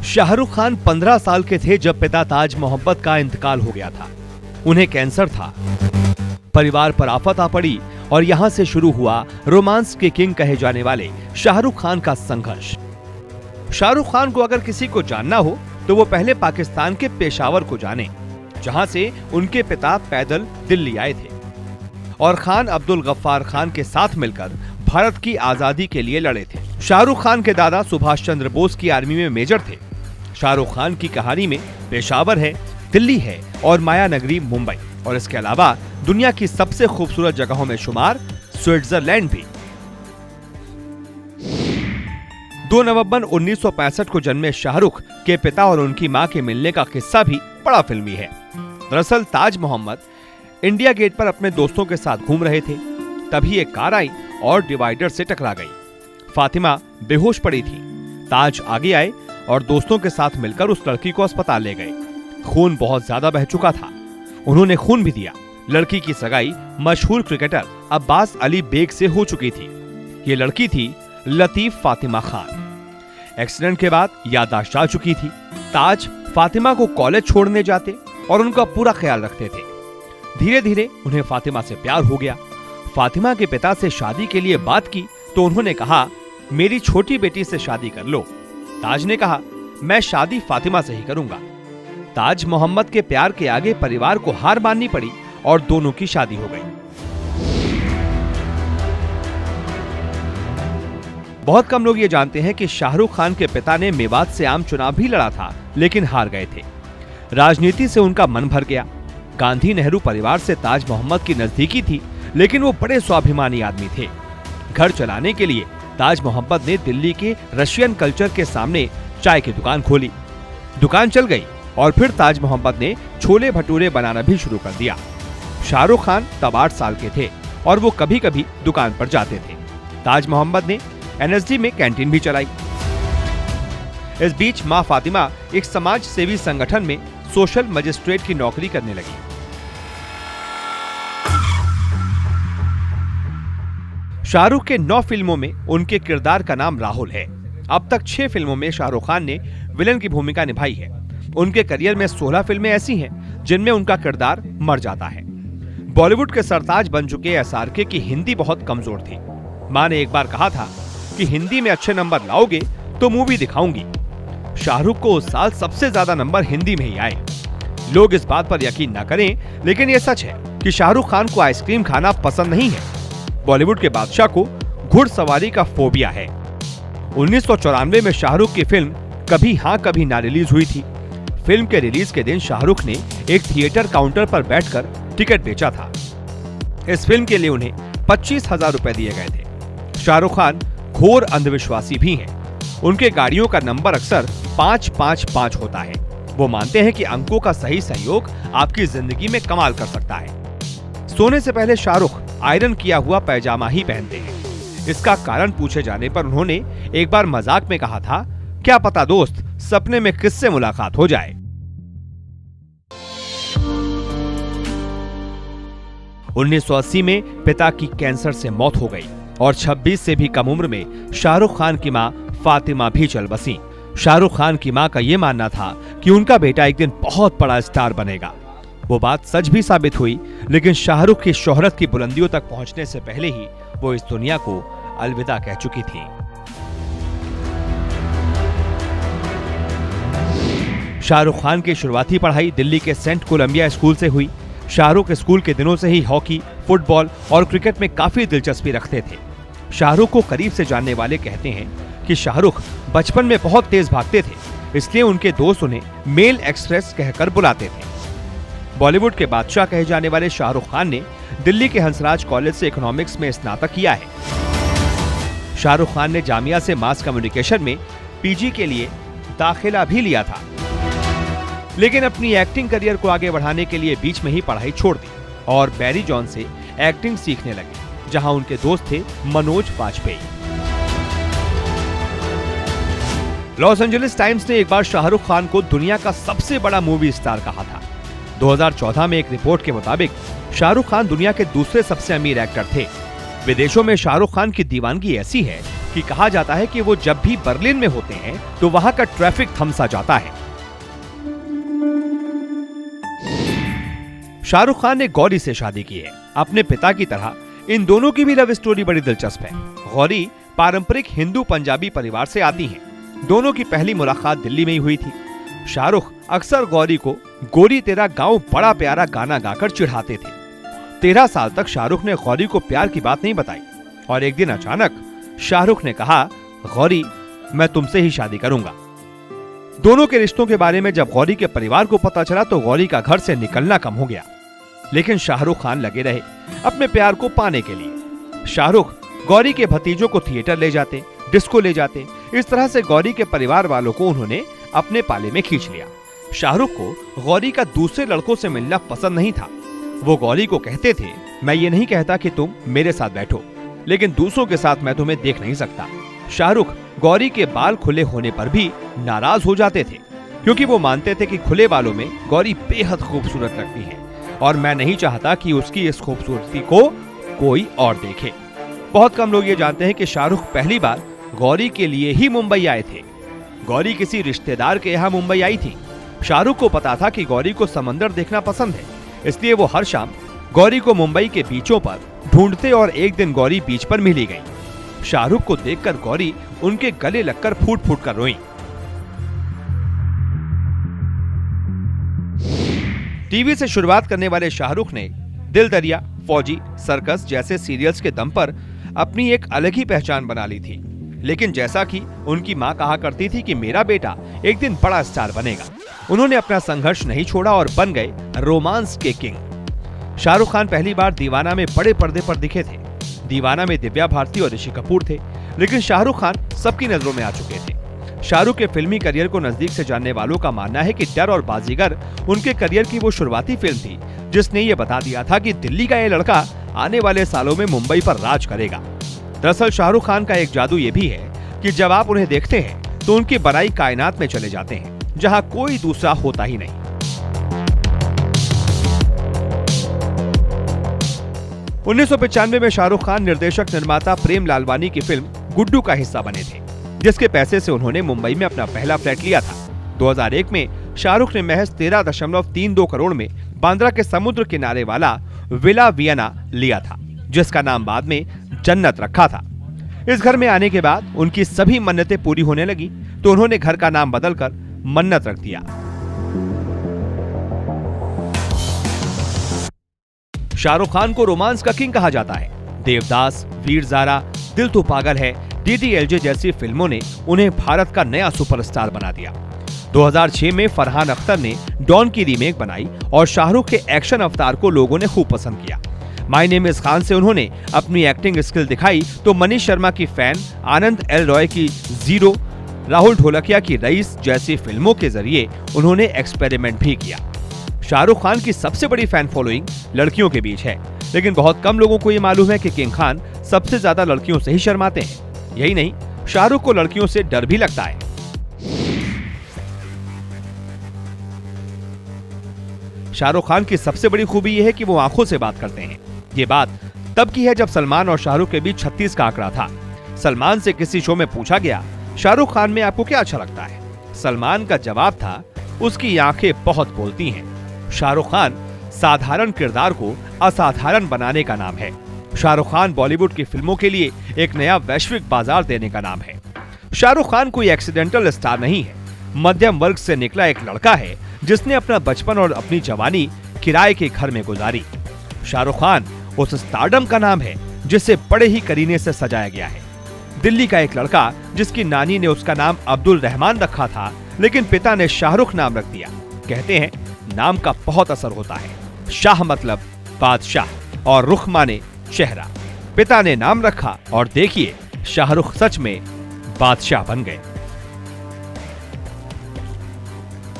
शाहरुख खान 15 साल के थे जब पिता ताज मोहम्मद का इंतकाल हो गया था। उन्हें कैंसर था। परिवार पर आफत आ पड़ी और यहां से शुरू हुआ रोमांस के किंग कहे जाने वाले शाहरुख खान का संघर्ष। शाहरुख खान को अगर किसी को जानना हो तो वो पहले पाकिस्तान के पेशावर को जाने, जहां से उनके पिता पैदल दिल्ली आए थे और खान अब्दुल गफ्फार खान के साथ मिलकर भारत की आजादी के लिए लड़े थे। शाहरुख खान के दादा सुभाष चंद्र बोस की आर्मी में मेजर थे। शाहरुख खान की कहानी में पेशावर है, दिल्ली है और माया नगरी मुंबई, और इसके अलावा दुनिया की सबसे खूबसूरत जगहों में शुमार स्विट्जरलैंड भी। 2 नवंबर 1965 को जन्मे शाहरुख के पिता और उनकी मां के मिलने का किस्सा भी बड़ा फिल्मी है। दरअसल ताज मोहम्मद इंडिया गेट पर अपने दोस्तों के साथ घूम रहे थे, तभी एक कार आई और डिवाइडर से टकरा गई। फातिमा बेहोश पड़ी थी। ताज आगे आए और दोस्तों के साथ मिलकर उस लड़की को अस्पताल ले गए। खून बहुत ज्यादा बह चुका था। उन्होंने खून भी दिया। लड़की की सगाई मशहूर क्रिकेटर अब्बास अली बेग से हो चुकी थी। ये लड़की थी लतीफ फातिमा खान। एक्सीडेंट के बाद याददाश्त जा चुकी थी। ताज फातिमा को कॉलेज छोड़ने जाते और उनका पूरा ख्याल रखते थे। धीरे धीरे उन्हें फातिमा से प्यार हो गया। फातिमा के पिता से शादी के लिए बात की तो उन्होंने कहा, मेरी छोटी बेटी से शादी कर लो। ताज ने कहा, मैं शादी फातिमा से ही करूंगा। ताज मोहम्मद के प्यार के आगे परिवार को हार माननी पड़ी और दोनों की शादी हो गई। बहुत कम लोग ये जानते हैं कि शाहरुख खान के पिता ने मेवात से आम चुनाव भी लड़ा था, लेकिन हार गए थे। राजनीति से उनका मन भर गया। गांधी नेहरू परिवार से ताज मोहम्मद की नजदीकी थी, लेकिन वो बड़े स्वाभिमानी आदमी थे। घर चलाने के लिए ताज मोहम्मद ने दिल्ली के रशियन कल्चर के सामने चाय की दुकान खोली। दुकान चल गई और फिर ताज मोहम्मद ने छोले भटूरे बनाना भी शुरू कर दिया। शाहरुख खान तब 8 साल के थे और वो कभी कभी दुकान पर जाते थे। ताज मोहम्मद ने एनएसडी में कैंटीन भी चलाई। इस बीच मां फातिमा एक समाज सेवी संगठन में सोशल मजिस्ट्रेट की नौकरी करने लगी। शाहरुख के 9 फिल्मों में उनके किरदार का नाम राहुल है। अब तक 6 फिल्मों में शाहरुख खान ने विलन की भूमिका निभाई है। उनके करियर में 16 फिल्में ऐसी हैं जिनमें उनका किरदार मर जाता है। बॉलीवुड के सरताज बन चुके एसआरके की हिंदी बहुत कमजोर थी। मां ने एक बार कहा था कि हिंदी में अच्छे नंबर लाओगे तो मूवी दिखाऊंगी। शाहरुख को उस साल सबसे ज्यादा नंबर हिंदी में ही आए। लोग इस बात पर यकीन न करें, लेकिन यह सच है कि शाहरुख खान को आइसक्रीम खाना पसंद नहीं है। बॉलीवुड के बादशाह को घुड़सवारी का फोबिया है। 1994 में शाहरुख की फिल्म कभी हां कभी ना रिलीज हुई थी। फिल्म के रिलीज के दिन शाहरुख ने एक थिएटर काउंटर पर बैठकर टिकट बेचा था। इस फिल्म के लिए उन्हें 25,000 रुपए दिए गए थे। शाहरुख खान घोर अंधविश्वासी भी हैं। उनके गाड़ियों का नंबर अक्सर 555 होता है। वो मानते हैं कि अंकों का सही सहयोग आपकी जिंदगी में कमाल कर सकता है। सोने से पहले शाहरुख आयरन किया हुआ पैजामा ही पहनते हैं। इसका कारण पूछे जाने पर उन्होंने एक बार मजाक में कहा था, क्या पता दोस्त सपने में किससे मुलाकात हो जाए। 1980 में पिता की कैंसर से मौत हो गई और 26 से भी कम उम्र में शाहरुख खान की मां फातिमा भी चल बसी। शाहरुख खान की मां का यह मानना था कि उनका बेटा एक दिन बहुत बड़ा स्टार बनेगा। वो बात सच भी साबित हुई, लेकिन शाहरुख की शोहरत की बुलंदियों तक पहुंचने से पहले ही वो इस दुनिया को अलविदा कह चुकी थी। शाहरुख खान की शुरुआती पढ़ाई दिल्ली के सेंट कोलंबिया स्कूल से हुई। शाहरुख स्कूल के दिनों से ही हॉकी, फुटबॉल और क्रिकेट में काफी दिलचस्पी रखते थे। शाहरुख को करीब से जानने वाले कहते हैं कि शाहरुख बचपन में बहुत तेज भागते थे, इसलिए उनके दोस्त उन्हें मेल एक्सप्रेस कहकर बुलाते थे। बॉलीवुड के बादशाह कहे जाने वाले शाहरुख खान ने दिल्ली के हंसराज कॉलेज से इकोनॉमिक्स में स्नातक किया है। शाहरुख खान ने जामिया से मास कम्युनिकेशन में पीजी के लिए दाखिला भी लिया था, लेकिन अपनी एक्टिंग करियर को आगे बढ़ाने के लिए बीच में ही पढ़ाई छोड़ दी और बैरी जॉन से एक्टिंग सीखने लगे, जहां उनके दोस्त थे Manoj Vajpayee. Los Angeles times ने एक बार शाहरुख खान को दुनिया का सबसे बड़ा मूवी स्टार कहा था। 2014 में एक रिपोर्ट के मुताबिक शाहरुख खान दुनिया के दूसरे सबसे अमीर एक्टर थे। विदेशों में शाहरुख खान की दीवानगी ऐसी है कि कहा जाता है कि वो जब भी बर्लिन में होते हैं तो वहां का ट्रैफिक थम सा जाता है। शाहरुख खान ने गौरी से शादी की है। अपने पिता की तरह इन दोनों की भी लव स्टोरी बड़ी दिलचस्प है। गौरी पारंपरिक हिंदू पंजाबी परिवार से आती हैं। दोनों की पहली मुलाकात दिल्ली में ही हुई थी। शाहरुख अक्सर गौरी को गोरी तेरा गांव बड़ा प्यारा गाना गाकर चिढ़ाते थे। 13 साल तक शाहरुख ने गौरी को प्यार की बात नहीं बताई और एक दिन अचानक शाहरुख ने कहा, गौरी मैं तुमसे ही शादी करूंगा। दोनों के रिश्तों के बारे में जब गौरी के परिवार को पता चला तो गौरी का घर से निकलना कम हो गया, लेकिन शाहरुख खान लगे रहे अपने प्यार को पाने के लिए। शाहरुख गौरी के भतीजों को थिएटर ले जाते, डिस्को ले जाते। इस तरह से गौरी के परिवार वालों को उन्होंने अपने पाले में खींच लिया। शाहरुख को गौरी का दूसरे लड़कों से मिलना पसंद नहीं था। वो गौरी को कहते थे, मैं ये नहीं कहता कि तुम मेरे साथ बैठो, लेकिन दूसरों के साथ मैं तुम्हें देख नहीं सकता। शाहरुख गौरी के बाल खुले होने पर भी नाराज हो जाते थे, क्योंकि वो मानते थे कि खुले बालों में गौरी बेहद खूबसूरत लगती है और मैं नहीं चाहता कि उसकी इस खूबसूरती को कोई और देखे। बहुत कम लोग ये जानते हैं कि शाहरुख पहली बार गौरी के लिए ही मुंबई आए थे। गौरी किसी रिश्तेदार के यहाँ मुंबई आई थी। शाहरुख को पता था कि गौरी को समंदर देखना पसंद है, इसलिए वो हर शाम गौरी को मुंबई के बीचों पर ढूंढते और एक दिन गौरी बीच पर मिली गई। शाहरुख को देखकर गौरी उनके गले लगकर फूट फूट कर रोई। टीवी से शुरुआत करने वाले शाहरुख ने दिल दरिया, फौजी, सर्कस जैसे सीरियल्स के दम पर अपनी एक अलग ही पहचान बना ली थी। लेकिन जैसा कि उनकी मां कहा करती थी कि मेरा बेटा एक दिन बड़ा स्टार बनेगा, उन्होंने अपना संघर्ष नहीं छोड़ा और बन गए रोमांस के किंग। शाहरुख खान पहली बार दीवाना में बड़े पर्दे पर दिखे थे। दीवाना में दिव्या भारती और ऋषि कपूर थे, लेकिन शाहरुख खान सबकी नजरों में आ चुके थे। शाहरुख के फिल्मी करियर को नजदीक से जानने वालों का मानना है कि डर और बाजीगर उनके करियर की वो शुरुआती फिल्म थी जिसने ये बता दिया था कि दिल्ली का ये लड़का आने वाले सालों में मुंबई पर राज करेगा। दरअसल शाहरुख खान का एक जादू ये भी है कि जब आप उन्हें देखते हैं तो उनकी बनाई कायनात में चले जाते हैं, जहां कोई दूसरा होता ही नहीं। 1995 में शाहरुख खान निर्देशक निर्माता प्रेम लालवानी की फिल्म गुड्डू का हिस्सा बने थे, जिसके पैसे से उन्होंने मुंबई में अपना पहला फ्लैट लिया था। 2001 में शाहरुख ने महज 13.32 करोड़ में बांद्रा के समुद्र किनारे वाला विला वियना लिया था, जिसका नाम बाद में जन्नत रखा था। इस घर में आने के बाद उनकी सभी मन्नतें पूरी होने लगी, तो उन्होंने घर का नाम बदलकर मन्नत रख दिया। शाहरुख खान को रोमांस का किंग कहा जाता है। देवदास, वीर ज़ारा, दिल तो पागल है, DDLJ जैसी फिल्मों ने उन्हें भारत का नया सुपरस्टार बना दिया। 2006 में फरहान अख्तर ने डॉन की रीमेक बनाई और शाहरुख के एक्शन अवतार को लोगों ने खूब पसंद किया। माय नेम इज खान से उन्होंने अपनी एक्टिंग स्किल दिखाई, तो मनीष शर्मा की फैन, आनंद एल रॉय की जीरो, राहुल ढोलकिया की रईस जैसी फिल्मों के जरिए उन्होंने एक्सपेरिमेंट भी किया। शाहरुख खान की सबसे बड़ी फैन फॉलोइंग लड़कियों के बीच है, लेकिन बहुत कम लोगों को ये मालूम है कि किंग खान सबसे ज्यादा लड़कियों से ही शर्माते हैं। यही नहीं, शाहरुख को लड़कियों से डर भी लगता है। शाहरुख खान की सबसे बड़ी खूबी यह है कि वो आंखों से बात करते हैं। ये बात तब की है जब सलमान और शाहरुख के बीच 36 का आंकड़ा था। सलमान से किसी शो में पूछा गया, शाहरुख खान में आपको क्या अच्छा लगता है? सलमान का जवाब था, उसकी आंखें बहुत बोलती हैं। शाहरुख खान साधारण किरदार को असाधारण बनाने का नाम है। शाहरुख खान बॉलीवुड की फिल्मों के लिए एक नया वैश्विक बाजार देने का नाम है। शाहरुख खान कोई एक्सीडेंटल स्टार नहीं है, मध्यम वर्ग से निकला एक लड़का है जिसने अपना बचपन और अपनी जवानी किराए के घर में गुजारी। शाहरुख खान उस स्टारडम का नाम है जिसे बड़े ही करीने से सजाया गया है। दिल्ली का एक लड़का जिसकी नानी ने उसका नाम अब्दुल रहमान रखा था, लेकिन पिता ने शाहरुख नाम रख दिया। कहते हैं नाम का बहुत असर होता है। शाह मतलब बादशाह और रुख माने चेहरा। पिता ने नाम रखा और देखिए शाहरुख सच में बादशाह बन गए।